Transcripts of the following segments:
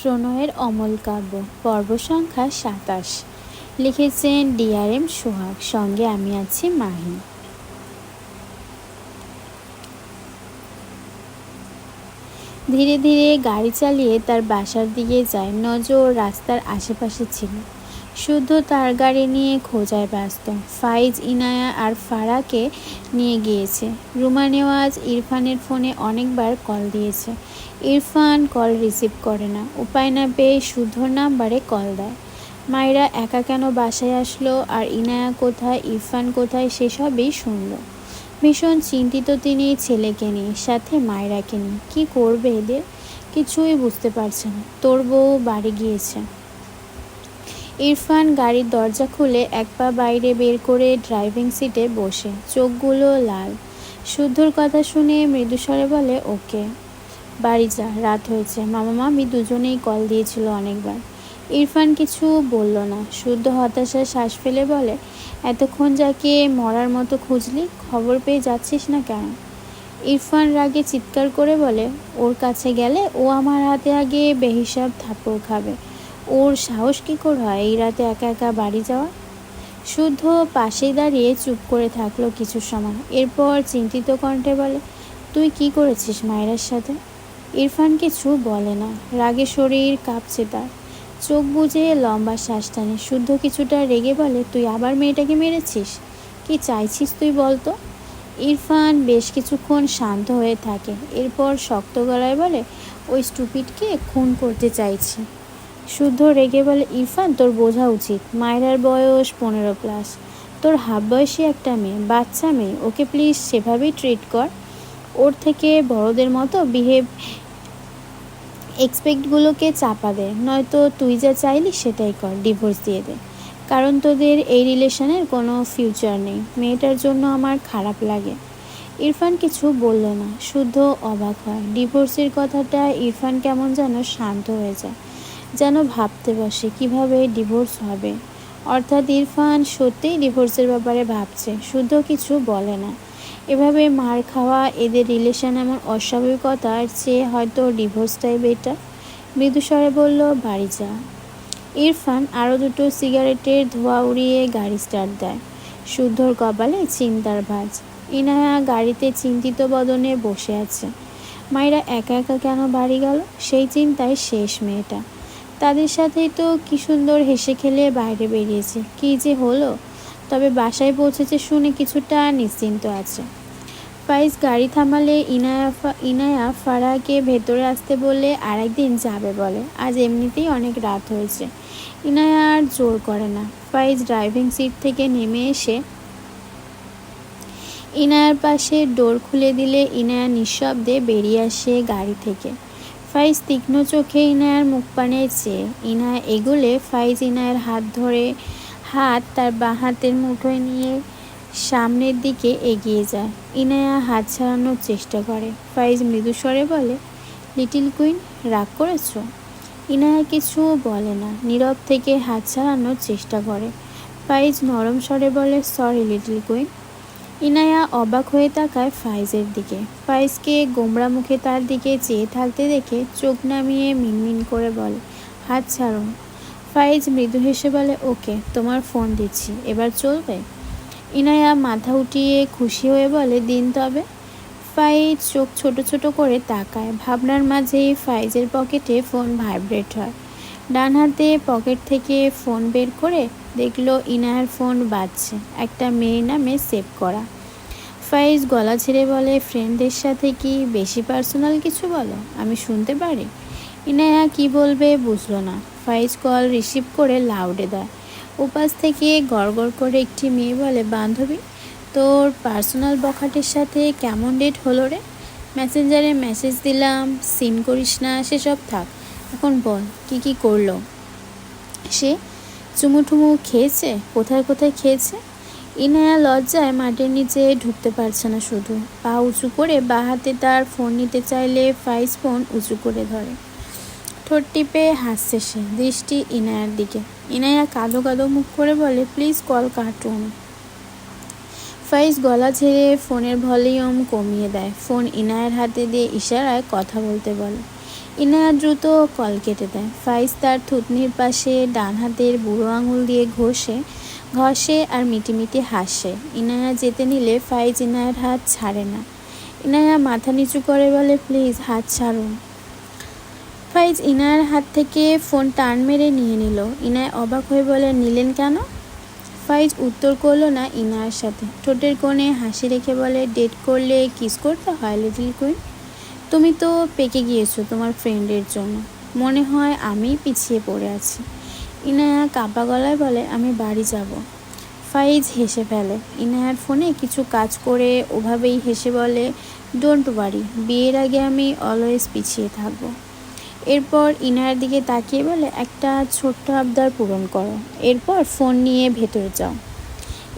প্রণয়ের অমল কাব্য পর্ব সংখ্যা ২৭। লিখেছেন DRM সোহাগ। সঙ্গে আমি আছি মাহি। ধীরে ধীরে গাড়ি চালিয়ে তার বাসার দিকে যায়। নজর রাস্তার আশেপাশে ছিল, শুধু তার গাড়ি নিয়ে খোঁজায় ব্যস্ত। ফাইজ, ইনায়া আর ফারাকে নিয়ে গিয়েছে। রুমা নেওয়াজ ইরফানের ফোনে অনেকবার কল দিয়েছে। ইরফান কল রিসিভ করে না। উপায় না পেয়ে শুদ্ধর নাম্বারে কল দেয়। মায়েরা একা কেন বাসায় আসলো, আর ইনায়া কোথায়, ইরফান কোথায়, সেসবই শুনল। ভীষণ চিন্তিত তিনি ছেলেকে নিয়ে, সাথে মায়েরাকে নিয়ে। কী করবে এদের, কিছুই বুঝতে পারছে না। তোর বউ বাড়ি গিয়েছে। ইরফান গাড়ির দরজা খুলে এক পা বাইরে বের করে ড্রাইভিং সিটে বসে, চোখগুলো লাল। শুদ্ধর কথা শুনে মৃদুস্বরে বলে, ওকে বাড়ি যা, রাত হয়েছে। মামা মামি দুজনেই কল দিয়েছিল অনেকবার। ইরফান কিছু বলল না। শুদ্ধ হতাশায় শ্বাস ফেলে বলে, এতক্ষণ যাকে মরার মতো খুঁজলি, খবর পেয়ে যাচ্ছিস না কেন? ইরফান রাগে চিৎকার করে বলে, ওর কাছে গেলে ও আমার হাতে আগে বেহিসাব থাপ্পড় খাবে। ওর সাহস কী করে হয় এই রাতে একা একা বাড়ি যাওয়া? শুদ্ধ পাশেই দাঁড়িয়ে চুপ করে থাকলো কিছু সময়। এরপর চিন্তিত কণ্ঠে বলে, তুই কি করেছিস মায়েরার সাথে? ইরফান কিছু বলে না। রাগে শরীর কাঁপছে তার। চোখ বুজে লম্বা শ্বাস টানে। শুদ্ধ কিছুটা রেগে বলে, তুই আবার মেয়েটাকে মেরেছিস? কি চাইছিস তুই বলতো? ইরফান বেশ কিছুক্ষণ শান্ত হয়ে থাকে। এরপর শক্ত গলায় বলে, ওই স্টুপিডকে খুন করতে চাইছি। শুদ্ধ রেগে বলে, ইরফান তোর বোঝা উচিত, মায়েরার বয়স 15+। তোর হাফ বয়সী একটা মেয়ে, বাচ্চা মেয়ে, ওকে প্লিজ সেভাবেই ট্রিট কর। ওর থেকে বড়দের মতো বিহেভ, এক্সপেক্টগুলোকে চাপা দে, নয়তো তুই যা চাইলি সেটাই কর, ডিভোর্স দিয়ে দে। কারণ তোদের এই রিলেশনের কোনো ফিউচার নেই। মেয়েটার জন্য আমার খারাপ লাগে। ইরফান কিছু বলল না। শুদ্ধ অবাক হয়। ডিভোর্সের কথাটা ইরফান কেমন যেন শান্ত হয়ে যায়, যেন ভাবতে বসে কিভাবে ডিভোর্স হবে। অর্থাৎ ইরফান সত্যিই ডিভোর্সের ব্যাপারে ভাবছে। শুদ্ধ কিছু বলে না। এভাবে মার খাওয়া এদের রিলেশন এমন অস্বাভাবিকতার চেয়ে হয়তো ডিভোর্সটাই বেটার। মৃদুস্বরে বলল, বাড়ি যা। ইরফান আরও দুটো সিগারেটের ধোঁয়া উড়িয়ে গাড়ি স্টার্ট দেয়। শুদ্ধর কপালে চিন্তার ভাঁজ। ইনায়া গাড়িতে চিন্তিত বদনে বসে আছে। মায়েরা একা একা কেন বাড়ি গেল, সেই চিন্তায় শেষ মেয়েটা। তাদের সাথেই তো কি সুন্দর হেসে খেলে বাইরে বেরিয়েছে, কি যে হলো। তবে বাসায় পৌঁছেছে শুনে কিছুটা নিশ্চিন্ত আছে। ফাইজ গাড়ি থামালে ইনায়া ফারাকে ভেতরে আসতে বললে আরেকদিন যাবে বলে। আজ এমনিতেই অনেক রাত হয়েছে। ইনায়া আর জোর করে না। ফাইজ ড্রাইভিং সিট থেকে নেমে এসে ইনায়ার পাশে ডোর খুলে দিলে ইনায়া নিঃশব্দে বেরিয়ে আসে গাড়ি থেকে। ফাইজ তীক্ষ্ণ চোখে ইনায়ার মুখ পানে চেয়ে। ইনায়া এগোলে ফাইজ ইনায়ার হাত তার বাঁ হাতের মুঠোয় নিয়ে সামনের দিকে এগিয়ে যায়। ইনায়া হাত ছাড়ানোর চেষ্টা করে। ফাইজ মৃদুস্বরে বলে, লিটিল কুইন, রাগ করেছ? ইনায়া কিছু বলে না, নীরব থেকে হাত ছাড়ানোর চেষ্টা করে। ফাইজ নরম স্বরে বলে, সরি লিটিল কুইন। ইনায়া অবাক হয়ে তাকায় ফাইজের দিকে। ফাইজকে গোমড়া মুখে তার দিকে চেয়ে থাকতে দেখে চোখ নামিয়ে মিনমিন করে বলে, হাত ছাড়ুন। ফাইজ মৃদু হেসে বলে, ওকে, তোমার ফোন দিচ্ছি, এবার চলবে? ইনায়া মাথা উঠিয়ে খুশি হয়ে বলে, দিন তবে। ফাইজ চোখ ছোট ছোট করে তাকায়। ভাবনার মাঝেই ফাইজের পকেটে ফোন ভাইব্রেট হয়। ডান হাতে পকেট থেকে ফোন বের করে দেখলো ইনায়ার ফোন বাজছে, একটা মেয়ের নামে সেভ করা। ফাইজ গলা ছেড়ে বলে, ফ্রেন্ডদের সাথে কি বেশি পার্সোনাল কিছু বলো, আমি শুনতে পারি? ইনায়া কি বলবে বুঝলো না। ফাইজ কল রিসিভ করে লাউডে দেয়। উপাস থেকে গড়গড় করে একটি মেয়ে বলে, বান্ধবী, তোর পার্সোনাল বখাটের সাথে কেমন ডেট হলো রে? মেসেঞ্জারে মেসেজ দিলাম, সিন করিস না, সেসব থাক, এখন বল কি কি করলো সে? চুমুটুমু খেয়েছে? কোথায় কোথায় খেয়েছে? ইনায়া লজ্জায় মাটির নিচে ঢুকতে পারছে না। শুধু পা উঁচু করে বাঁ হাতে তার ফোন নিতে চাইলে ফাইজ ফোন উঁচু করে ধরে। ঠোঁট টিপে হাসছে সে, দৃষ্টি ইনায়ার দিকে। ইনায়া কাঁদো কাঁদো মুখ করে বলে, প্লিজ কল কাটুন। ফাইজ গলা ছেড়ে ফোনের ভলিউম কমিয়ে দেয়। ফোন ইনায়ার হাতে দিয়ে ইশারায় কথা বলতে বলে। ইনায়া দ্রুত কল কেটে দেয়। ফাইজ তার থুতনির পাশে ডান হাতের বুড়ো আঙুল দিয়ে ঘষে আর মিটিমিটি হাসে। ইনায়া যেতে নিলে ফাইজ ইনায়ার হাত ছাড়ে না। ইনায়া মাথা নিচু করে বলে, প্লিজ হাত ছাড়ুন। ফাইজ ইনায়ার হাত থেকে ফোন টান মেরে নিয়ে নিল। ইনায়া অবাক হয়ে বলে, নিলেন কেন? ফাইজ উত্তর করলো না ইনায়ার সাথে। ঠোঁটের কোণে হাসি রেখে বলে, ডেট করলে কিস করতে হয় লিটল কুইন। তুমি তো পেকে গিয়েছো তোমার ফ্রেন্ডের জন্য। মনে হয় আমি পিছিয়ে পড়ে আছি। ইনায়া কাঁপা গলায় বলে, আমি বাড়ি যাব। ফাইজ হেসে ফেলে। ইনায়ার ফোনে কিছু কাজ করে ওভাবেই হেসে বলে, ডোন্ট ওয়ারি, বিয়ের আগে আমি অলওয়েজ পিছিয়ে থাকবো। এরপর ইনায়ার দিকে তাকিয়ে বলে, একটা ছোট্ট আবদার পূরণ করো, এরপর ফোন নিয়ে ভেতরে যাও।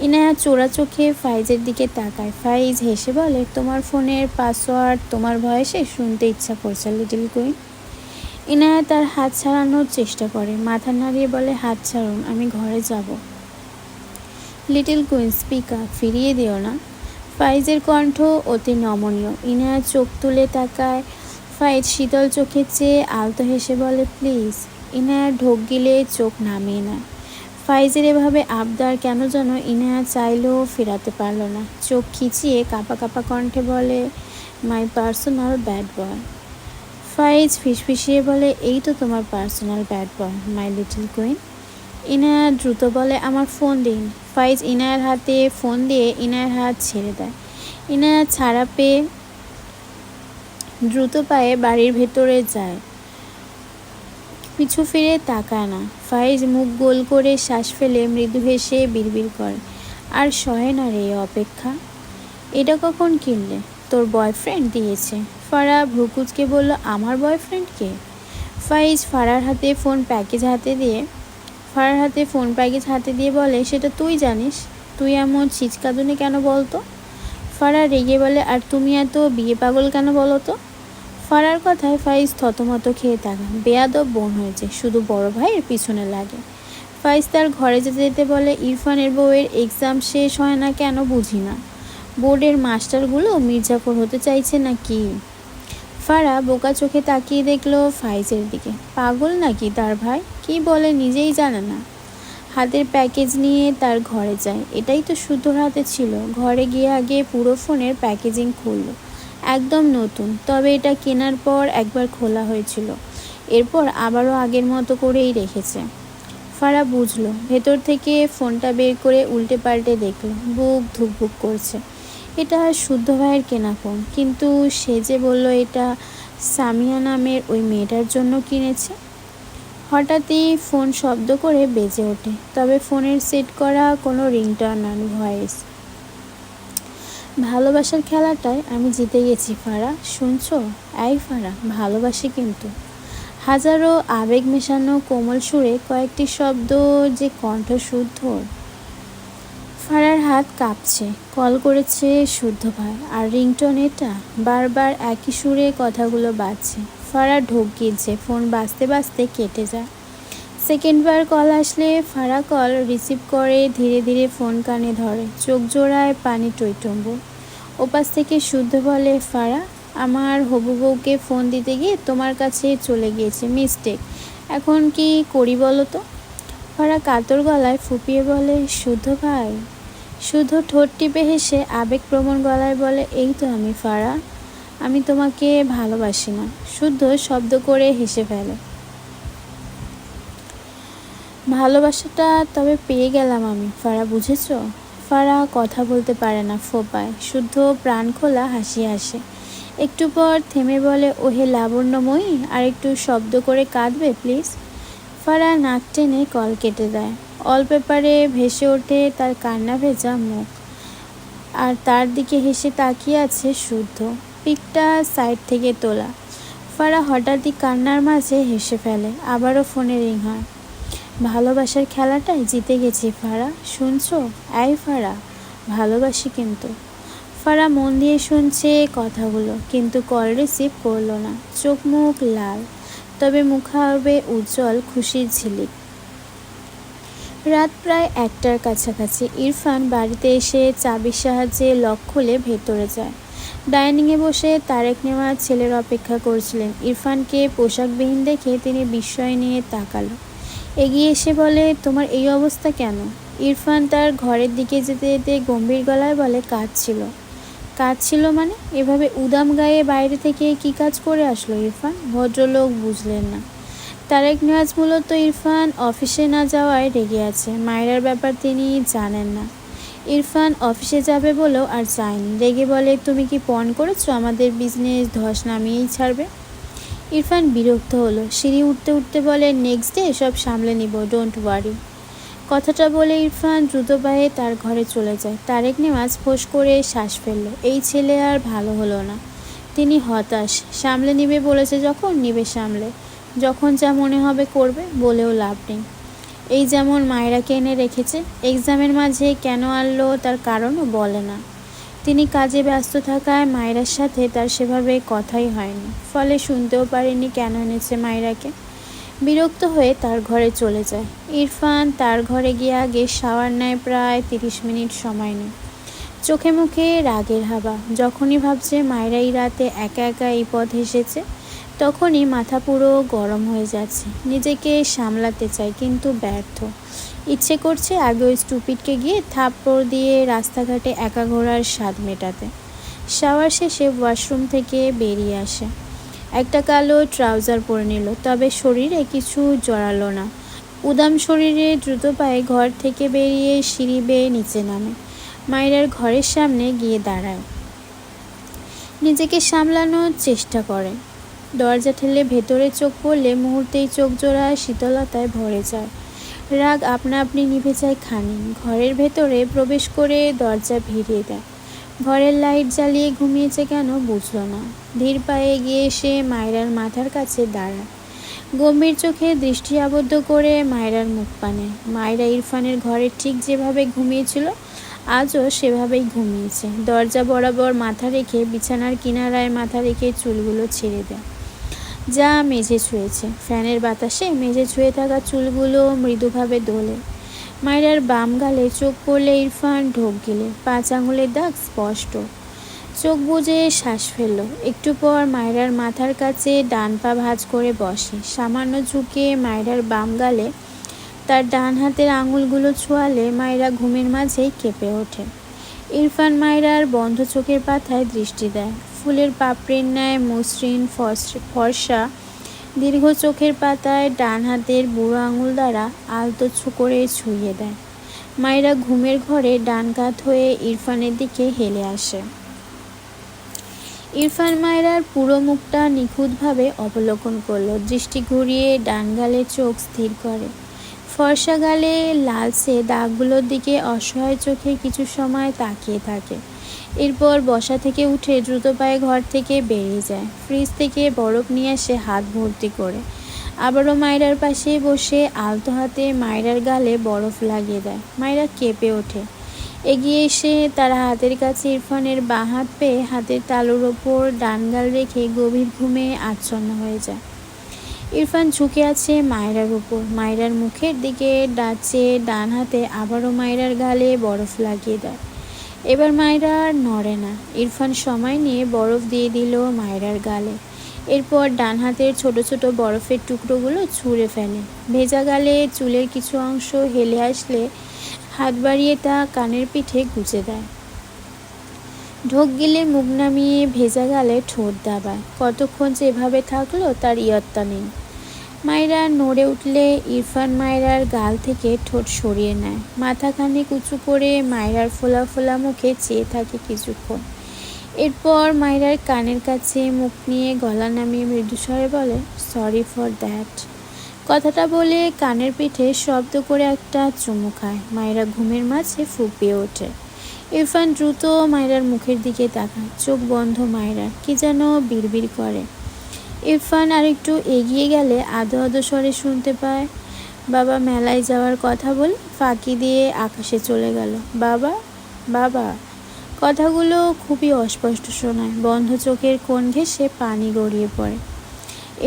ইনায়া চোরা চোখে ফাইজের দিকে তাকায়। ফাইজ হেসে বলে, তোমার ফোনের পাসওয়ার্ড তোমার ভয়েসে শুনতে ইচ্ছা করছে লিটল কুইন। ইনায়া তার হাত ছাড়ানোর চেষ্টা করে, মাথা নাড়িয়ে বলে, হাত ছাড়ুন, আমি ঘরে যাব। লিটল কুইন স্পিক আপ, ফিরিয়ে দিও না। ফাইজের কণ্ঠ অতি নমনীয়। ইনায়া চোখ তুলে তাকায়। ফাইজ শীতল চোখে চেয়ে আলতো হেসে বলে, প্লিজ। ইনায়া ঢোক গিলে চোখ নামিয়ে নেয়। ফাইজের এভাবে আবদার কেন যেন ইনায়া চাইলেও ফেরাতে পারল না। চোখ খিচিয়ে কাঁপা কাঁপা কণ্ঠে বলে, মাই পার্সোনাল ব্যাড বয়। ফাইজ ফিসফিসিয়ে বলে, এই তো তোমার personal bad boy my little queen. Inaya দ্রুত বলে, আমার ফোন দিন। ফাইজ ইনায়ার হাতে ফোন দিয়ে ইনায়ার হাত ছেড়ে দেয়। ইনায়া ছাড়া পেয়ে দ্রুত পায়ে বাড়ির ভেতরে যায়, পিছু ফিরে তাকায় না। ফাইজ মুখ গোল করে শ্বাস ফেলে মৃদু হেসে বিড়বিড় করে, আর সহে না রে অপেক্ষা। এটা কখন কিনলে? তোর বয়ফ্রেন্ড দিয়েছে। ফারা ভ্রুকুচকে বলল, আমার বয়ফ্রেন্ডকে? ফাইজ ফারার হাতে ফোন প্যাকেজ হাতে দিয়ে বলে, সেটা তুই জানিস। তুই এমন ছিচকাদুনে কেন বলতো? ফারা রেগে বলে, আর তুমি এত বিয়ে পাগল কেন বলো তো? ফারার কথায় ফাইজ থতমত খেয়ে তাকায়। বেয়াদব বোন হয়েছে, শুধু বড় ভাইয়ের পিছনে লাগে। ফাইজ তার ঘরে যেতে যেতে বলে, ইরফানের বউয়ের এক্সাম শেষ হয় না কেন বুঝি না। বোর্ডের মাস্টারগুলো মির্জাফর হতে চাইছে না কি? ফারা বোকা চোখে তাকিয়ে দেখলো ফাইজের দিকে। পাগল নাকি তার ভাই? কি বলে নিজেই জানে না। হাতের প্যাকেজ নিয়ে তার ঘরে যায়। এটাই তো শুদ্ধর হাতে ছিল। ঘরে গিয়ে আগে পুরো ফোনের প্যাকেজিং খুলল, একদম নতুন। তবে এটা কেনার পর একবার খোলা হয়েছিল, এরপর আবারও আগের মতো করেই রেখেছে। ফারা বুঝলো। ভেতর থেকে ফোনটা বের করে উল্টে পাল্টে দেখলো। বুক ধুকভুক করছে। এটা শুদ্ধ ভাইয়ের কেনা ফোন, কিন্তু সে যে বলল এটা সামিয়া নামের ওই মেয়েটার জন্য কিনেছে। হঠাৎই ফোন শব্দ করে বেজে ওঠে, তবে ফোনের সেট করা কোনো রিংটোন নয়, ভয়েস। ভালোবাসার খেলাটায় আমি জিতে গেছি ফারা, শুনছো? এই ফারা, ভালোবাসি কিন্তু। হাজারো আবেগ মেশানো কোমল সুরে কয়েকটি শব্দ, যে কণ্ঠ শুদ্ধ। ফারার হাত কাঁপছে। কল করেছে শুদ্ধ ভাই, আর রিংটোন এটা। বারবার একই সুরে কথাগুলো বাজছে। ফারা ঢোক গিলছে। ফোন বাজতে বাজতে কেটে যায়। সেকেন্ডবার কল আসলে ফারা কল রিসিভ করে ধীরে ধীরে ফোন কানে ধরে। চোখ জোড়ায় পানি টইটম্বু। ওপাশ থেকে শুদ্ধ বলে, ফারা, আমার হবু বউকে ফোন দিতে গিয়ে তোমার কাছে চলে গিয়েছে, মিস্টেক। এখন কি করি বলো তো? ফারা কাতর গলায় ফুপিয়ে বলে, শুদ্ধ ভাই। শুদ্ধ ঠোঁট টিপে হেসে আবেগপ্রবণ গলায় বলে, এই তো আমি ফারা, আমি তোমাকে ভালোবাসি না। শুদ্ধ শব্দ করে হেসে ফেলে। ভালোবাসাটা তবে পেয়ে গেলাম আমি ফারা, বুঝেছ? ফারা কথা বলতে পারে না, ফোপায়। শুদ্ধ প্রাণ খোলা হাসি আসে। একটু পর থেমে বলে, ওহে লাবণ্যময়ী, আর একটু শব্দ করে কাঁদবে প্লিজ। ফারা নাক টেনে কল কেটে দেয়। অলপেপারে ভেসে ওঠে তার কান্না ভেজা মুখ, আর তার দিকে হেসে তাকিয়ে আছে শুদ্ধ। পিকটা সাইড থেকে তোলা। ফারা হঠাৎই কান্নার মাঝে হেসে ফেলে। আবারও ফোনে রিং হয়। ভালোবাসার খেলাটায় জিতে গেছি ফারা, শুনছো? এই ফারা, ভালোবাসি কিন্তু। ফারা মন দিয়ে শুনছে কথাগুলো, কিন্তু কল রিসিভ করলো না। চোখ মুখ লাল, তবে মুখাবে উজ্জ্বল খুশির ঝিলিক। রাত প্রায় 1টার কাছাকাছি। ইরফান বাড়িতে এসে চাবির সাহায্যে লক খুলে ভেতরে যায়। ডাইনিংয়ে বসে তারেক নেওয়াজ ছেলের অপেক্ষা করছিলেন। ইরফানকে পোশাকবিহীন দেখে তিনি বিস্ময় নিয়ে তাকালো। এগিয়ে এসে বলে, তোমার এই অবস্থা কেন? ইরফান তার ঘরের দিকে যেতে যেতে গম্ভীর গলায় বলে, কাজ ছিল মানে? এভাবে উদাম গায়ে বাইরে থেকে কি কাজ করে আসলো ইরফান? ভদ্রলোক বুঝলেন না। তারেক নেওয়াজ মূলত ইরফান অফিসে না যাওয়ায় রেগে আছে। মায়রার ব্যাপার তিনি জানেন না। ইরফান অফিসে যাবে বলেও আর যায়নি। রেগে বলে, তুমি কি পণ করেছো আমাদের বিজনেস ধস নামিয়েই ছাড়বে? ইরফান বিরক্ত হলো। সিঁড়ি উঠতে উঠতে বলে, নেক্সট ডে সব সামলে নিব, ডোন্ট ওয়ারি। কথাটা বলে ইরফান দ্রুত পায়ে তার ঘরে চলে যায়। তারেক নেওয়াজ ফোঁস করে শ্বাস ফেলল। এই ছেলে আর ভালো হলো না। তিনি হতাশ। সামলে নিবে বলেছে যখন নিবে সামলে, যখন যা মনে হবে করবে, বলেও লাভ নেই। এই যেমন মায়রাকে এনে রেখেছে, এক্সামের মাঝে কেন আনলো তার কারণও বলে না। তিনি কাজে ব্যস্ত থাকায় মায়রার সাথে তার সেভাবে কথাই হয়নি, ফলে শুনতেও পারেনি কেন এনেছে মায়রাকে। বিরক্ত হয়ে তার ঘরে চলে যায়। ইরফান তার ঘরে গিয়ে আগে শাওয়ার নেয়। প্রায় 30 মিনিট সময় নেয়। চোখে মুখে রাগের হাওয়া। যখনই ভাবছে মায়রা এই রাতে একা একা এই পথ এসেছে, তখনই মাথা পুরো গরম হয়ে যাচ্ছে। নিজেকে সামলাতে চায় কিন্তু ব্যর্থ। ইচ্ছে করছে আগে ওই স্টুপিডকে গিয়ে থাপ্পড় দিয়ে রাস্তাঘাটে একা ঘোরার স্বাদ মেটাতে। শাওয়ার শেষে ওয়াশরুম থেকে বেরিয়ে আসে। একটা কালো ট্রাউজার পরে নিল, তবে শরীরে কিছু জড়ালো না। উদাম শরীরে দ্রুত পায়ে ঘর থেকে বেরিয়ে সিঁড়ি বেয়ে নিচে নামে। মায়রার ঘরের সামনে গিয়ে দাঁড়ায়। নিজেকে সামলানোর চেষ্টা করে। দরজা ঠেলে ভেতরে চোখ পড়লে মুহূর্তেই চোখ জোড়া শীতলতায় ভরে যায়। রাগ আপনা আপনি নিভে যায় খানিক। ঘরের ভেতরে প্রবেশ করে দরজা ভিড়িয়ে দেয়। ঘরের লাইট জ্বালিয়ে ঘুমিয়েছে কেন বুঝল না। ধীর পায়ে এগিয়ে এসে মায়রার মাথার কাছে দাঁড়ায়। গম্ভীর চোখে দৃষ্টি আবদ্ধ করে মায়রার মুখ পানে। মায়রা ইরফানের ঘরে ঠিক যেভাবে ঘুমিয়েছিল আজও সেভাবেই ঘুমিয়েছে। দরজা বরাবর মাথা রেখে বিছানার কিনারায় মাথা রেখে চুলগুলো ছেড়ে দেয়, যা মেঝে ছুঁয়েছে। ফ্যানের বাতাসে মেঝে ছুঁয়ে থাকা চুলগুলো মৃদুভাবে দোলে। মায়রার বাম গালে চোখ পড়লে ইরফান ঢোক গিলে। 5 আঙুলের দাগ স্পষ্ট। চোখ বুজে শ্বাস ফেলল। একটু পর মায়রার মাথার কাছে ডান পা ভাঁজ করে বসে। সামান্য ঝুঁকে মায়রার বাম গালে তার ডান হাতের আঙুলগুলো ছোঁয়ালে মায়রা ঘুমের মাঝেই কেঁপে ওঠে। ইরফান মায়রার বন্ধ চোখের পাতায় দৃষ্টি দেয়। ফুলের পাপড়ির ন্যায় মসৃণ ফর্সা দীর্ঘ চোখের পাতায় ডান হাতের বুড়ো আঙুল দ্বারা আলতো করে ছুঁয়ে দেয়। মায়রা ঘুমের ঘরে ডান কাত হয়ে ইরফানের দিকে হেলে আসে। ইরফান মায়রার পুরো মুখটা নিখুঁতভাবে অবলোকন করল। দৃষ্টি ঘুরিয়ে ডান গালে চোখ স্থির করে। ফর্সা গালে লালচে দাগগুলোর দিকে অসহায় চোখে কিছু সময় তাকিয়ে থাকে। এরপর বসা থেকে উঠে দ্রুত পায়ে ঘর থেকে বেরিয়ে যায়। ফ্রিজ থেকে বরফ নিয়ে আসে হাত ভর্তি করে। আবারও মায়রার পাশে বসে আলতো হাতে মায়রার গালে বরফ লাগিয়ে দেয়। মায়রা কেঁপে ওঠে। এগিয়ে এসে তার হাতের কাছে ইরফানের বাঁ হাত পেয়ে হাতের তালুর ওপর ডান গাল রেখে গভীর ঘুমে আচ্ছন্ন হয়ে যায়। ইরফান ঝুঁকে আছে মায়রার উপর। মায়রার মুখের দিকে ডাচে ডান হাতে আবারও মায়রার গালে বরফ লাগিয়ে দেয়। এবার মায়রা আর নড়ে না। ইরফান সময় নিয়ে বরফ দিয়ে দিল মায়রার গালে। এরপর ডান হাতের ছোট ছোট বরফের টুকরোগুলো ছুঁড়ে ফেলে। ভেজা গালে চুলের কিছু অংশ হেলে আসলে হাত বাড়িয়ে তা কানের পিঠে গুঁজে দেয়। ঢোক গিলে মুখ নামিয়ে ভেজা গালে ঠোঁট দাবায়। কতক্ষণ যে এভাবে থাকলো তার ইয়ত্তা নেই। মায়রা নড়ে উঠলে ইরফান মায়রার গাল থেকে ঠোঁট সরিয়ে নেয়। মাথা খানিক উঁচু করে মায়রার ফোলা ফোলা মুখে চেয়ে থাকে কিছুক্ষণ। এরপর মায়রার কানের কাছে মুখ নিয়ে গলা নামিয়ে মৃদুস্বরে বলে, সরি ফর দ্যাট। কথাটা বলে কানের পিঠে শব্দ করে একটা চুমু খায়। মায়রা ঘুমের মাঝে ফুঁপিয়ে ওঠে। ইরফান দ্রুত মায়রার মুখের দিকে তাকায়। চোখ বন্ধ মায়রার, কি যেন বিড়বিড় করে। ইরফান আর একটু এগিয়ে গেলে আদো আদো স্বরে শুনতে পায়, বাবা মেলায় যাওয়ার কথা বলে ফাঁকি দিয়ে আকাশে চলে গেল। বাবা বাবা। কথাগুলো খুবই অস্পষ্ট শোনায়। বন্ধ চোখের কোণ ঘেঁষে পানি গড়িয়ে পড়ে।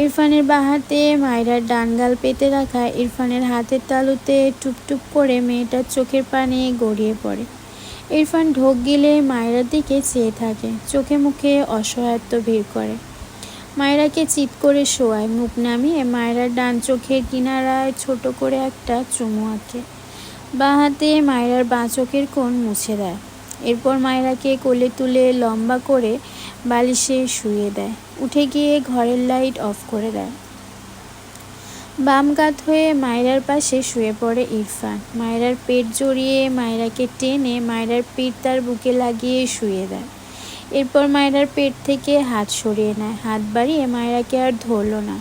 ইরফানের বাঁ হাতে মায়রার ডান গাল পেতে রাখা ইরফানের হাতের তালুতে টুপটুপ করে মেয়েটার চোখের পানি গড়িয়ে পড়ে। ইরফান ঢোক গিলে মায়েরার দিকে চেয়ে থাকে, চোখে মুখে অসহায়ত্ব ভিড় করে। মায়েরাকে চিৎ করে শোয়ায়, মুখ নামিয়ে মায়েরার ডান চোখের কিনারায় ছোট করে একটা চুমু আঁকে। বাঁ হাতে মায়েরার বাঁ চোখের কোণ মুছে দেয়। এরপর মায়েরাকে কোলে তুলে লম্বা করে বালিশে শুইয়ে দেয়। উঠে গিয়ে ঘরের লাইট অফ করে দেয়। বাম কাত হয়ে মায়েরার পাশে শুয়ে পড়ে ইরফান। মায়েরার পেট জড়িয়ে মায়েরাকে টেনে মায়েরার পিঠ তার বুকে লাগিয়ে শুয়ে দেয়। এরপর মায়েরার পেট থেকে হাত সরিয়ে নেয়। হাত বাড়িয়ে মায়েরাকে আর ধরল না।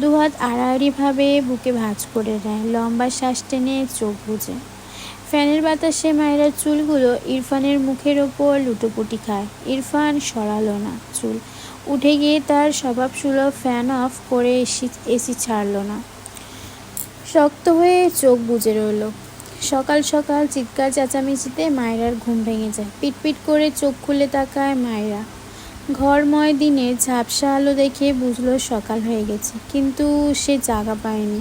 দুহাত আড়াআড়িভাবে বুকে ভাঁজ করে নেয়। লম্বা শ্বাস টেনে চোখ বুজে। ফ্যানের বাতাসে মায়েরার চুলগুলো ইরফানের মুখের ওপর লুটোপুটি খায়। ইরফান সরালো না চুল। উঠে গিয়ে তার স্বভাবসুলভ ফ্যান অফ করে এসি ছাড়ল না। শক্ত হয়ে চোখ বুজে রইল। সকাল সকাল চিৎকার চেঁচামেচিতে মায়েরার ঘুম ভেঙে যায়। পিটপিট করে চোখ খুলে তাকায় মায়েরা। ঘরময় দিনের ঝাপসা আলো দেখে বুঝল সকাল হয়ে গেছে, কিন্তু সে জাগা পায়নি।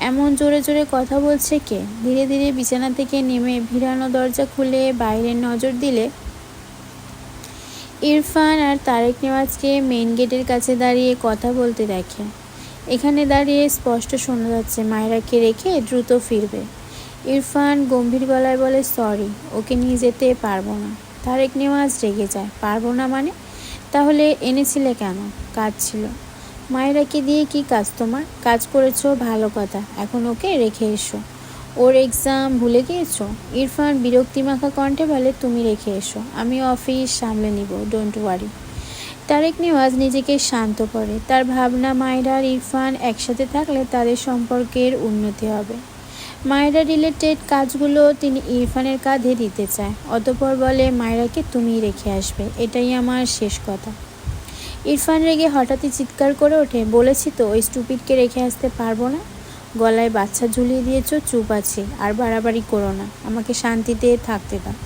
এমন জোরে জোরে কথা বলছে কে? ধীরে ধীরে বিছানা থেকে নেমে ভিড়ানো দরজা খুলে বাইরে নজর দিলে ইরফান আর তারেক নেওয়াজকে মেইন গেটের কাছে দাঁড়িয়ে কথা বলতে দেখে। এখানে দাঁড়িয়ে স্পষ্ট শোনা যাচ্ছে মায়েরাকে রেখে দ্রুত ফিরবে। ইরফান গম্ভীর গলায় বলে, সরি, ওকে নিয়ে যেতে পারবো না। তারেক নেওয়াজ রেগে যায়, পারবো না মানে? তাহলে এনেছিলে কেন? কাজ ছিল। মায়েরাকে দিয়ে কি কাজ তোমার? কাজ করেছো, ভালো কথা, এখন ওকে রেখে এসো। ওর এক্সাম ভুলে গিয়েছো? ইরফান বিরক্তিমাখা কণ্ঠে বলে, তুমি রেখে এসো, আমি অফিস সামলে নিব, ডোন্ট ওয়ারি। তারেক নেওয়াজ নিজেকে শান্ত করে। তার ভাবনা, মায়েরা আর ইরফান একসাথে থাকলে তাদের সম্পর্কের উন্নতি হবে। মায়েরা রিলেটেড কাজগুলো তিনি ইরফানের কাঁধে দিতে চায়। অতঃপর বলে, মায়েরাকে তুমিই রেখে আসবে, এটাই আমার শেষ কথা। ইরফান রেগে হঠাৎই চিৎকার করে ওঠে, বলেছি তো ওই স্টুপিডকে রেখে আসতে পারবো না। গলায় বাচ্চা ঝুলিয়ে দিয়েছো, চুপ আছি, আর বাড়াবাড়ি করো না, আমাকে শান্তিতে থাকতে দাও।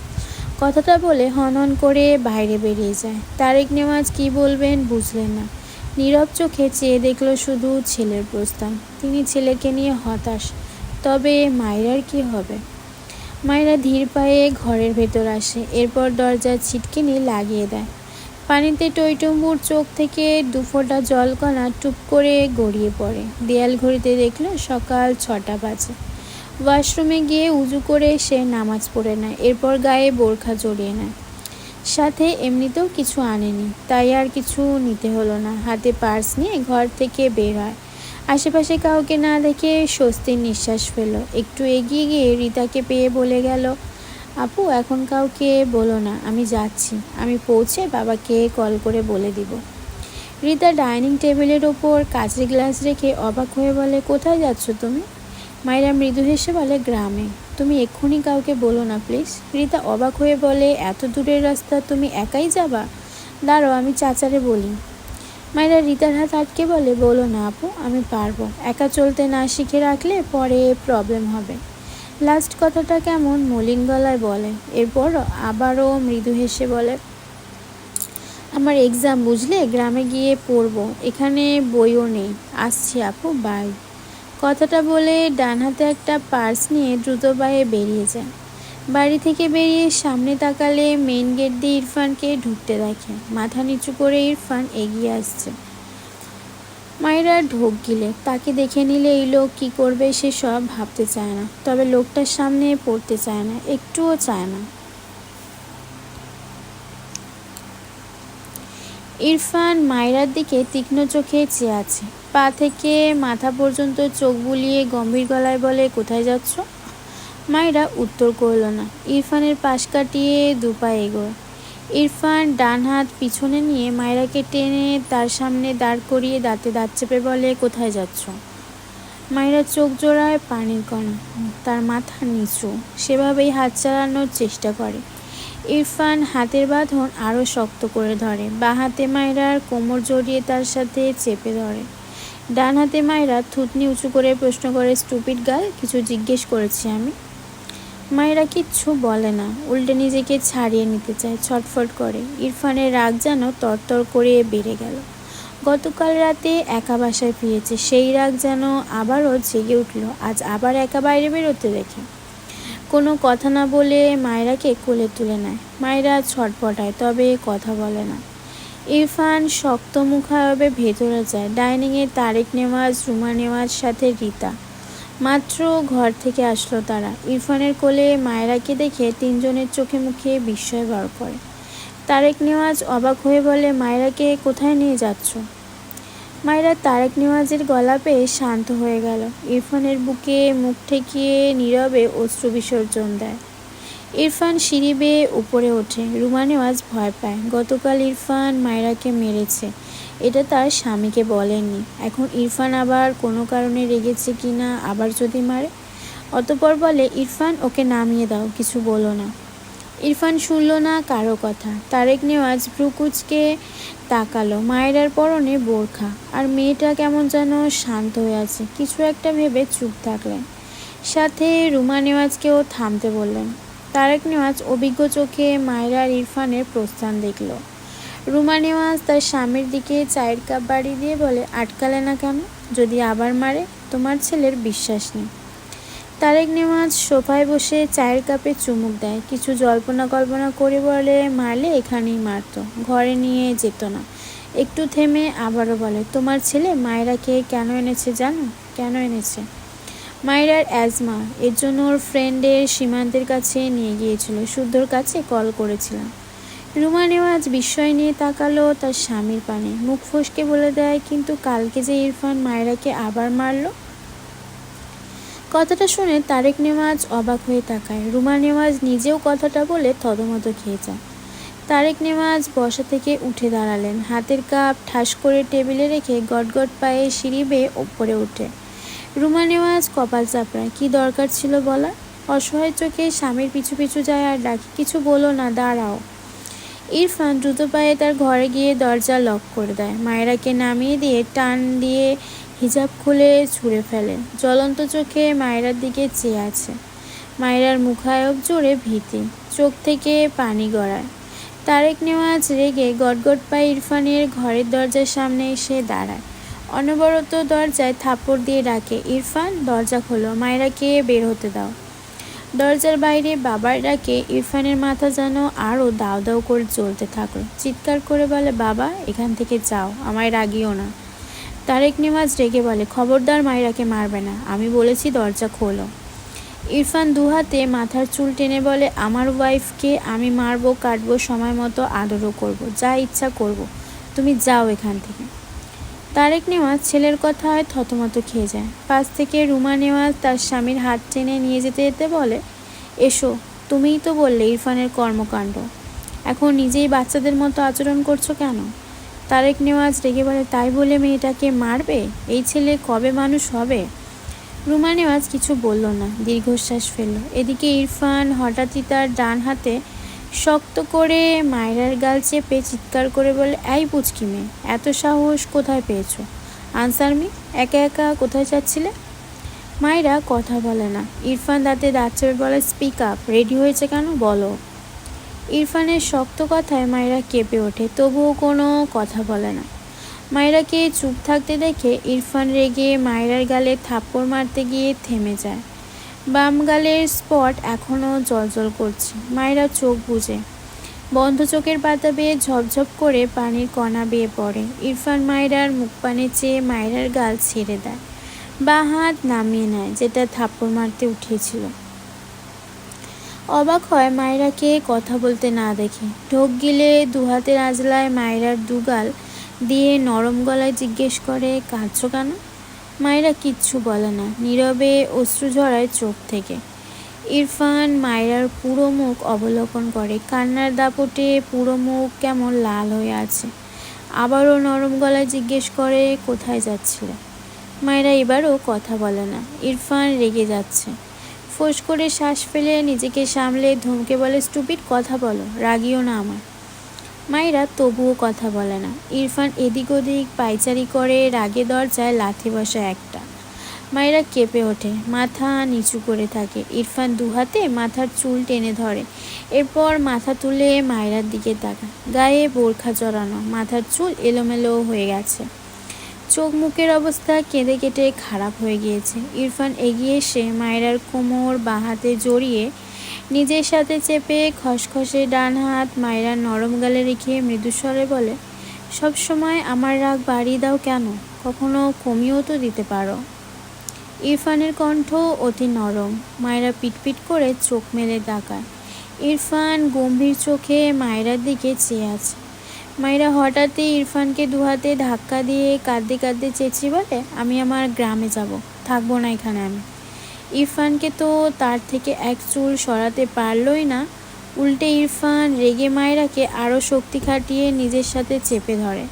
কথাটা বলে হনহন করে বাইরে বেরিয়ে যায়। তারেক নেওয়াজ কি বলবেন বুঝলেন না। নীরব চোখে চেয়ে দেখলো শুধু ছেলের প্রস্থান। তিনি ছেলেকে নিয়ে হতাশ। তবে মায়েরার কি হবে? মায়েরা ধীর পায়ে ঘরের ভেতর আসে। এরপর দরজার ছিটকিনি লাগিয়ে দেয়। পানিতে টইটুম্বুর চোখ থেকে দুফোঁটা জলকণা টুপ করে গড়িয়ে পড়ে। দেয়াল ঘড়িতে দেখল সকাল 6টা বাজে। ওয়াশরুমে গিয়ে উজু করে সে নামাজ পড়ে নেয়। এরপর গায়ে বোরখা জড়িয়ে নেয়। সাথে এমনিতেও কিছু আনেনি, তাই আর কিছু নিতে হলো না। হাতে পার্স নিয়ে ঘর থেকে বের হয়। আশেপাশে কাউকে না দেখে স্বস্তির নিঃশ্বাস ফেল। একটু এগিয়ে গিয়ে রিতাকে পেয়ে বলে গেল, আপু, এখন কাউকে বলো না, আমি যাচ্ছি। আমি পৌঁছে বাবাকে কল করে বলে দিব। রিতা ডাইনিং টেবিলের ওপর কাঁচের গ্লাস রেখে অবাক হয়ে বলে, কোথায় যাচ্ছ তুমি? মায়েরা মৃদু হেসে বলে, গ্রামে। তুমি এক্ষুনি কাউকে বলো না প্লিজ। রিতা অবাক হয়ে বলে, এত দূরের রাস্তা তুমি একাই যাবা? দাঁড়াও, আমি চাচারে বলি। মায়েরা রিতার হাত আটকে বলে, বলো না আপু, আমি পারবো। একা চলতে না শিখে রাখলে পরে প্রবলেম হবে। লাস্ট কথাটা কেমন মলিন গলায় বলে। এরপর আবারও মৃদু হেসে বলে, আমার এক্সাম বুঝলে, গ্রামে গিয়ে পড়বো, এখানে বইও নেই। আসছি আপু, বাই। কথাটা বলে ডান হাতে একটা পার্স নিয়ে দ্রুত পায়ে বেরিয়ে যায়। বাড়ি থেকে বেরিয়ে সামনে তাকালে মেইন গেট দিয়ে ইরফানকে ঢুকতে দেখে। মাথা নিচু করে ইরফান এগিয়ে আসছে। মায়েরা ঢোক গিলে তাকে দেখে নিলে এই লোক কী করবে সে সব ভাবতে চায় না। তবে লোকটার সামনে পড়তে চায় না, একটুও চায় না। ইরফান মায়েরার দিকে তীক্ষ্ণ চোখে চেয়ে আছে। পা থেকে মাথা পর্যন্ত চোখ বুলিয়ে গম্ভীর গলায় বলে, কোথায় যাচ্ছ? মায়েরা উত্তর করল না। ইরফানের পাশ কাটিয়ে দুপা এগোয়। ইরফান ডান হাত পিছনে নিয়ে মায়েরাকে টেনে তার সামনে দাঁড় করিয়ে দাঁতে দাঁত চেপে বলে, কোথায় যাচ্ছ? মায়েরা চোখ জোড়ায় পানির কণা। তার মাথা নিচু, সেভাবেই হাত চালানোর চেষ্টা করে। ইরফান হাতের বাঁধন আরও শক্ত করে ধরে। বাঁ হাতে মায়েরার কোমর জড়িয়ে তার সাথে চেপে ধরে। ডান হাতে মায়েরা থুতনি উঁচু করে প্রশ্ন করে, স্টুপিড গার্ল, কিছু জিজ্ঞেস করেছি আমি? মায়েরা কিচ্ছু বলে না, উল্টে নিজেকে ছাড়িয়ে নিতে চায়, ছটফট করে। ইরফানের রাগ যেন তরতর করে বেড়ে গেল। গতকাল রাতে একা বাসায় ফিরেছে, সেই রাগ যেন আবারও জেগে উঠল আজ আবার একা বাইরে বেরোতে দেখে। কোনো কথা না বলে মায়রাকে কোলে তুলে নেয়। মায়রা ছটপটায়, তবে কথা বলে না। ইরফান শক্ত মুখায়বে ভেতরে যায়। ডাইনিংয়ে তারেক নেওয়াজ, রুমা নেওয়াজ, সাথে রীতা। মাত্র ঘর থেকে আসলো তারা। ইরফানের কোলে মায়রাকে দেখে তিনজনের চোখে মুখে বিস্ময় ভর করে। তারেক নেওয়াজ অবাক হয়ে বলে, মায়রাকে কোথায় নিয়ে যাচ্ছ? মায়রা তারেক নেওয়াজের গলা পেয়ে শান্ত হয়ে গেল। ইরফানের বুকে মুখ ঠেকিয়ে নীরবে অশ্রু বিসর্জন দেয়। ইরফান সিঁড়ি বেয়ে উপরে ওঠে। রুমা নেওয়াজ ভয় পায়। গতকাল ইরফান মায়রাকে মেরেছে, এটা তার স্বামীকে বলেননি। এখন ইরফান আবার কোনো কারণে রেগেছে কিনা, আবার যদি মারে। অতঃপর বলে, ইরফান ওকে নামিয়ে দাও, কিছু বলো না। ইরফান শুনল না কারো কথা। তারেক নেওয়াজ ভ্রুকুচকে তাকালো। মায়েরার পরনে বোরখা, আর মেয়েটা কেমন যেন শান্ত হয়ে আছে। কিছু একটা ভেবে চুপ থাকলেন। সাথে রুমা নেওয়াজকেও থামতে বললেন। তারেক নেওয়াজ অভিজ্ঞ চোখে মায়রা আর ইরফানের প্রস্থান দেখল। রুমা নেওয়াজ তার স্বামীর দিকে চায়ের কাপ বাড়ি দিয়ে বলে, আটকালে না কেন? যদি আবার মারে? তোমার ছেলের বিশ্বাস নেই। তারেক নেওয়াজ সোফায় বসে চায়ের কাপে চুমুক দেয়। কিছু জল্পনা কল্পনা করে বলে, মারলে এখানেই মারত, ঘরে নিয়ে যেত না। একটু থেমে আবারও বলে, তোমার ছেলে মায়রাকে কেন এনেছে জানো? কেন এনেছে? মায়রার অ্যাজমা, এর জন্য ওর ফ্রেন্ডের সীমান্তের কাছে নিয়ে গিয়েছিল। শুদ্ধর কাছে কল করেছিলাম। রুমা নেওয়াজ বিস্ময় নিয়ে তাকালো তার স্বামীর পানে। মুখ ফসকে বলে দেয়, কিন্তু কালকে যে ইরফান মায়রাকে আবার মারল। কথাটা শুনে তারেক নেওয়াজ অবাক হয়ে তাকায়। রুমা নেওয়াজ নিজেও কথাটা বলে থতমত খেয়ে যায়। তারেক নেওয়াজ বসা থেকে উঠে দাঁড়ালেন। হাতের কাপ ঠাস করে টেবিলে রেখে গটগট পায়ে সিঁড়ি বেয়ে ওপরে ওঠে। রুমা নেওয়াজ কপাল চাপড়ায়। কি দরকার ছিল বলা? অসহায় চোখে স্বামীর পিছু পিছু যায় আর ডাকে, কিছু বলো না, দাঁড়াও। ইরফান দ্রুত পায়ে তার ঘরে গিয়ে দরজা লক করে দেয়। মায়রাকে নামিয়ে দিয়ে টান দিয়ে হিজাব খুলে ছুঁড়ে ফেলে। জ্বলন্ত চোখে মায়রার দিকে চেয়ে আছে। মায়রার মুখায়ব জুড়ে ভীতি, চোখ থেকে পানি গড়ায়। তারেক নেওয়াজ রেগে গটগট পায়ে ইরফানের ঘরের দরজার সামনে এসে দাঁড়ায়। অনবরত দরজায় থাপ্পড় দিয়ে ডাকে, ইরফান দরজা খোলো, মায়রাকে বের হতে দাও। দরজার বাইরে বাবার ডাকে ইরফানের মাথা যেন আরও দাও দাও করে জ্বলতে থাকলো। চিৎকার করে বলে, বাবা এখান থেকে যাও, আমায় রাগিও না। তারেক নেওয়াজ রেগে বলে, খবরদার মায়রাকে মারবে না, আমি বলেছি দরজা খোলো। ইরফান দুহাতে মাথার চুল টেনে বলে, আমার ওয়াইফকে আমি মারবো, কাটবো, সময় মতো আদরও করব, যা ইচ্ছা করব, তুমি যাও এখান থেকে। তারেক নেওয়াজ ছেলের কথায় থতমত খেয়ে যায়। পাশ থেকে রুমা নেওয়াজ তার স্বামীর হাত টেনে নিয়ে যেতে যেতে বলে, এসো, তুমিই তো বললে ইরফানের কর্মকাণ্ড, এখন নিজেই বাচ্চাদের মতো আচরণ করছো কেন? তারেক নেওয়াজ রেগে বলে, তাই বলে মেয়েটাকে মারবে? এই ছেলে কবে মানুষ হবে? রুমা নেওয়াজ কিছু বলল না, দীর্ঘশ্বাস ফেলল। এদিকে ইরফান হঠাৎই তার ডান হাতে শক্ত করে মায়রার গাল চেপে চিৎকার করে বলে, এই পুচকি মেয়ে, এত সাহস কোথায় পেয়েছো? আনসার মি, একা একা কোথায় যাচ্ছিলে? মায়রা কথা বলে না। ইরফান দাঁতে দাঁত চেপে বলে, স্পিক আপ, রেডি হয়েছে কেন বলো। ইরফানের শক্ত কথায় মায়রা কেঁপে ওঠে, তবুও কোনো কথা বলে না। মায়রাকে চুপ থাকতে দেখে ইরফান রেগে মায়রার গালে থাপ্পড় মারতে গিয়ে থেমে যায়। বাম গালের স্পট এখনও জ্বলজ্বল করছে। মায়রা চোখ বুজে, বন্ধ চোখের পাতা বেয়ে ঝপঝপ করে পানির কণা বেয়ে পড়ে। ইরফান মায়রার মুখ পানে চেয়ে মায়রার গাল ছেড়ে দেয়, বাঁ হাত নামিয়ে নেয় যেটা থাপ্পড় মারতে উঠিয়েছিল। অবাক হয় মায়রাকে কথা বলতে না দেখে। ঢোক গিলে দুহাতের আজলায় মায়রার দুগাল দিয়ে নরম গলায় জিজ্ঞেস করে, কাঁদছো কেন? মায়রা কিচ্ছু বলে না, নীরবে অশ্রু ঝরায় চোখ থেকে। ইরফান মায়রার পুরো মুখ অবলোকন করে। কান্নার দাপটে পুরো মুখ কেমন লাল হয়ে আছে। আবারও নরম গলায় জিজ্ঞেস করে, কোথায় যাচ্ছিলে? মায়রা এবারও কথা বলে না। ইরফান রেগে যাচ্ছে। ফোঁস করে শ্বাস ফেলে নিজেকে সামলে ধমকে বলে, স্টুপিড, কথা বলো, রাগিও না আমার। মায়রা তবুও কথা বলে না। ইরফান এদিক ওদিক পায়চারি করে, রাগে দরজায় লাথি বসা একটা। মায়রা কেঁপে ওঠে, মাথা নিচু করে থাকে। ইরফান দুহাতে মাথার চুল টেনে ধরে, এরপর মাথা তুলে মায়রার দিকে তাকায়। গায়ে বোরখা জড়ানো, মাথার চুল এলোমেলো হয়ে গেছে। চোখ মুখের অবস্থা কেঁদে কেটে খারাপ হয়ে গিয়েছে। ইরফান এগিয়ে এসে মায়রার কোমর বাঁ হাতে জড়িয়ে নিজের সাথে চেপে খসখসে ডান হাত মায়রার নরম গালে রেখে মৃদুস্বরে বলে, সব সময় আমার রাগ বাড়িয়ে দাও কেন? কখনো কমিয়েও তো দিতে পারো। ইরফানের কণ্ঠ অতি নরম। মায়রা পিটপিট করে চোখ মেলে তাকায়। ইরফান গম্ভীর চোখে মায়রার দিকে চেয়ে আছে। মায়রা হঠাৎই ইরফানকে দুহাতে ধাক্কা দিয়ে কাঁদতে কাঁদতে চেঁচিয়ে বলে, আমি আমার গ্রামে যাব, থাকবো না এখানে আমি। ইরফানকে তো তার থেকে এক চুল সরাতে পারলই না। উল্টে ইরফান রেগে মায়রাকে আরও শক্তি খাটিয়ে নিজের সাথে চেপে ধরে।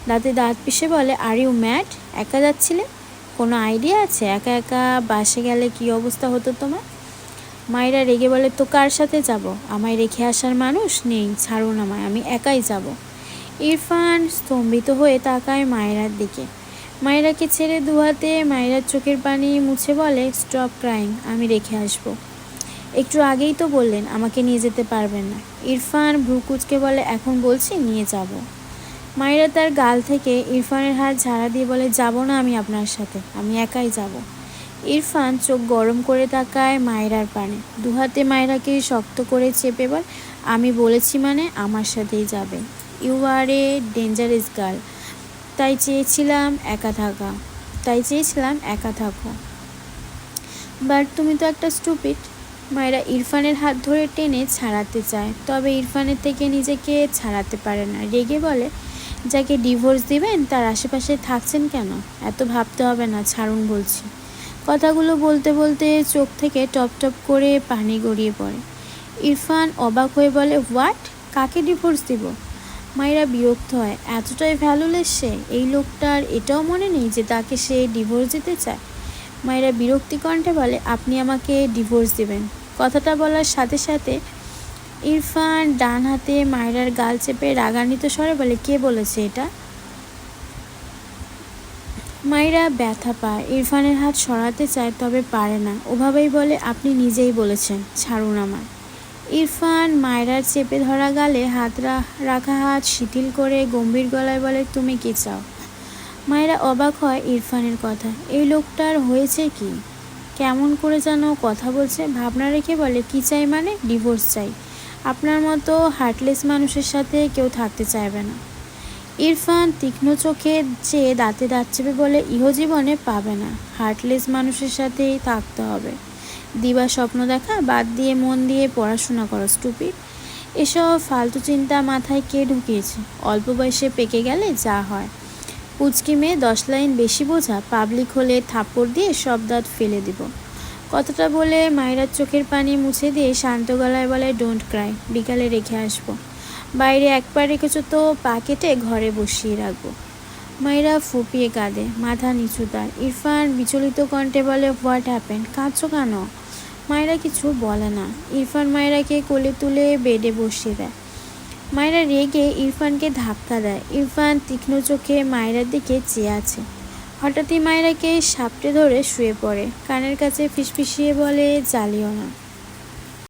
দাঁতে দাঁত পিষে বলে, আর ইউ ম্যাড? একা যাচ্ছিলে? কোনো আইডিয়া আছে একা একা বাসে গেলে কী অবস্থা হতো তোমার? মায়রা রেগে বলে, তো কার সাথে যাব? আমায় রেখে আসার মানুষ নেই, ছাড়ুন আমায়, আমি একাই যাব। ইরফান স্তম্ভিত হয়ে তাকায় মায়রার দিকে। মায়রাকে ছেড়ে দুহাতে মায়রার চোখের পানি মুছে বলে, স্টপ ক্রাইং, আমি রেখে আসব। একটু আগেই তো বললেন আমাকে নিয়ে যেতে পারবেন না। ইরফান ভ্রু কুঁচকে বলে, এখন বলছি নিয়ে যাব। মায়রা তার গাল থেকে ইরফানের হাত ঝাড়া দিয়ে বলে, যাব না আমি আপনার সাথে, আমি একাই যাব। ইরফান চোখ গরম করে তাকায় মায়রার পানে। দুহাতে মায়রাকে শক্ত করে চেপে বল, আমি বলেছি মানে আমার সাথেই যাবে। You are a dangerous girl, তাই চেয়েছিলাম একা থাকো। বাট তুমি তো একটা স্টুপিড। মায়রা ইরফানের হাত ধরে টেনে ছাড়াতে চায়, তবে ইরফানের থেকে নিজেকে ছাড়াতে পারে না। রেগে বলে, যাকে ডিভোর্স দিবেন তার আশেপাশে থাকছেন কেন? এত ভাবতে হবে না, ছাড়ুন বলছি। কথাগুলো বলতে বলতে চোখ থেকে টপ টপ করে পানি গড়িয়ে পড়ে। ইরফান অবাক হয়ে বলে, হোয়াট? কাকে ডিভোর্স দিব? মায়রা বিরক্ত হয়, এতটাই ভ্যালুলেস সে? এই লোকটার এটাও মনে নেই যে তাকে সে ডিভোর্স দিতে চায়? মায়রা বিরক্তি কণ্ঠে বলে, আপনি আমাকে ডিভোর্স দিবেন? কথাটা বলার সাথে সাথে ইরফান ডান হাতে মায়রার গাল চেপে রাগান্বিত স্বরে বলে, কে বলেছে এটা? মায়রা ব্যথা পায়। ইরফানের হাত সরাতে চায়, তবে পারে না। ওভাবেই বলে, আপনি নিজেই বলেছেন, ছাড়ুন আমার। ইরফান মায়রার চেপে ধরা গালে রাখা হাত শিথিল করে গম্ভীর গলায় বলে, তুমি কি চাও? মায়রা অবাক হয় ইরফানের কথা। এই লোকটার হয়েছে কি? কেমন করে যেন কথা বলছে। ভাবনা রেখে বলে, কি চাই মানে? ডিভোর্স চাই। আপনার মতো হার্টলেস মানুষের সাথে কেউ থাকতে চাইবে না। ইরফান তীক্ষ্ণ চোখে চেয়ে দাঁতে দাঁত চেপে বলে, ইহজীবনে পাবে না, হার্টলেস মানুষের সাথেই থাকতে হবে। দিবা স্বপ্ন দেখা বাদ দিয়ে মন দিয়ে পড়াশোনা করো, স্টুপিড। এসব ফালতু চিন্তা মাথায় কে ঢুকিয়েছে? অল্প বয়সে পেকে গেলে যা হয়। পুচকি মেয়ে 10 লাইন বেশি বোঝা, পাবলিক হলে থাপ্পড় দিয়ে সব দাঁত ফেলে দিব। কথাটা বলে মায়রার চোখের পানি মুছে দিয়ে শান্ত গলায় বলে, ডোন্ট ক্রাই, বিকালে রেখে আসবো। বাইরে এক পা রেখেছো তো পা কেটে ঘরে বসিয়ে রাখবো। মায়রা ফুপিয়ে কাঁদে, মাথা নিচু তার। ইরফান বিচলিত কণ্ঠে বলে, হোয়াট হ্যাপেন্ড? কাঁদছো কেন? মায়রা কিছু বলে না। ইরফান মায়রাকে কোলে তুলে বেডে বসিয়ে দেয়। মায়রা রেগে ইরফানকে ধাক্কা দেয়। ইরফান তীক্ষ্ণ চোখে মায়রার দিকে চেয়ে আছে। হঠাৎই মায়রাকে সাপটে ধরে শুয়ে পড়ে। কানের কাছে ফিসফিসিয়ে বলে, জ্বালিও না।